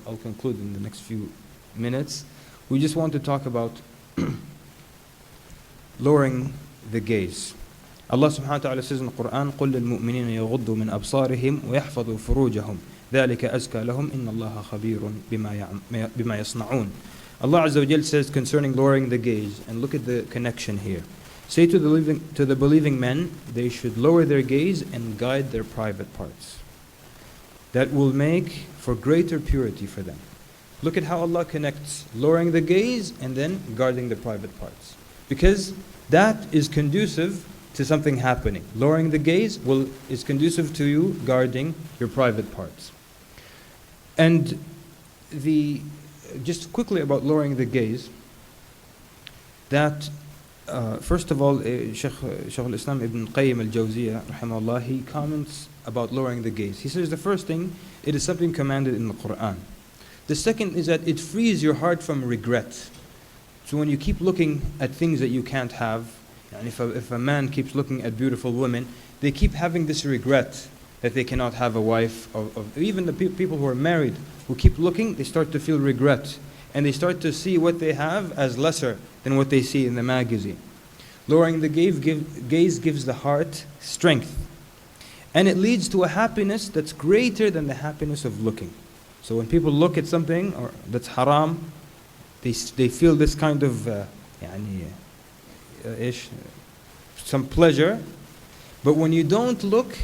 I'll conclude in the next few minutes. We just want to talk about lowering the gaze. Allah subhanahu wa ta'ala says in the Quran, قُلْ لِلْمُؤْمِنِينَ يَغُضُّوا مِنْ أَبْصَارِهِمْ وَيَحْفَظُوا فُرُوجَهُمْ ذَلِكَ أَزْكَى لَهُمْ إِنَّ اللَّهَ خَبِيرٌ بِمَا يَصْنَعُونَ. Allah Azza wa Jal says concerning lowering the gaze, and look at the connection here. Say to the believing men, they should lower their gaze and guide their private parts. That will make for greater purity for them. Look at how Allah connects lowering the gaze and then guarding the private parts. Because that is conducive to something happening. Lowering the gaze is conducive to you guarding your private parts. And just quickly about lowering the gaze, that first of all, Shaykh al-Islam Ibn Qayyim al-Jawziyah, rahimahullah, he comments about lowering the gaze. He says the first thing, it is something commanded in the Quran. The second is that it frees your heart from regret. So when you keep looking at things that you can't have, and if a man keeps looking at beautiful women, they keep having this regret that they cannot have a wife. Even the people who are married, who keep looking, they start to feel regret. And they start to see what they have as lesser than what they see in the magazine. Lowering the gaze gives the heart strength. And it leads to a happiness that's greater than the happiness of looking. So when people look at something that's haram, they feel this kind of some pleasure. But when you don't look,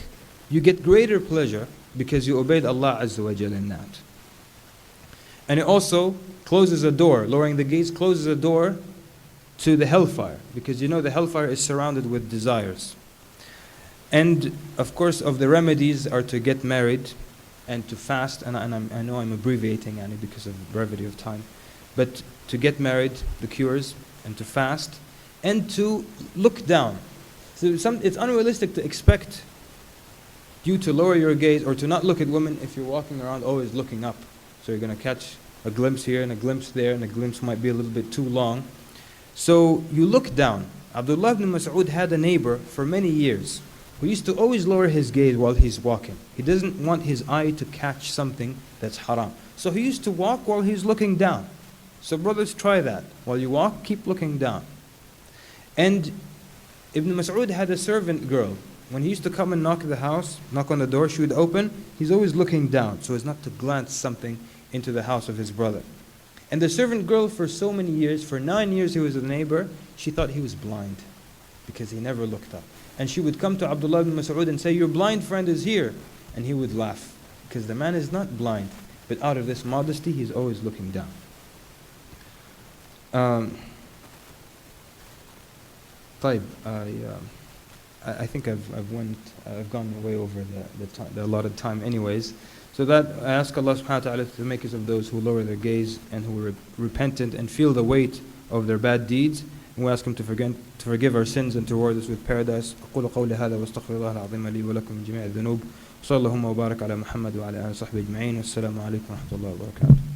you get greater pleasure because you obeyed Allah Azza wa Jal in that. And it also closes a door. Lowering the gaze closes a door to the hellfire, because you know the hellfire is surrounded with desires. And of course, of the remedies are to get married and to fast. And I know I'm abbreviating because of brevity of time, but to get married, the cures, and to fast, and to look down. So it's unrealistic to expect you to lower your gaze or to not look at women if you're walking around always looking up. So you're going to catch a glimpse here and a glimpse there, and a glimpse might be a little bit too long. So you look down. Abdullah ibn Mas'ud had a neighbor for many years who used to always lower his gaze while he's walking. He doesn't want his eye to catch something that's haram. So he used to walk while he's looking down. So brothers, try that. While you walk, keep looking down. And Ibn Mas'ud had a servant girl. When he used to come and knock at the house, knock on the door, she would open. He's always looking down so as not to glance something into the house of his brother. And the servant girl, for so many years, for 9 years he was a neighbor, she thought he was blind because he never looked up. And she would come to Abdullah ibn Mas'ud and say, "Your blind friend is here." And he would laugh because the man is not blind, but out of this modesty he's always looking down. I think I've gone way over the allotted time anyways. So that I ask Allah subhanahu wa ta'ala to make us of those who lower their gaze and who are repentant and feel the weight of their bad deeds. And we ask Him to forgive our sins and to reward us with paradise. أقول قولي هذا واستغفر الله العظيم لي ولكم من جميع الذنوب. صلى اللهم وبارك على محمد وعلى آله وصحبه أجمعين. والسلام عليكم ورحمة الله وبركاته.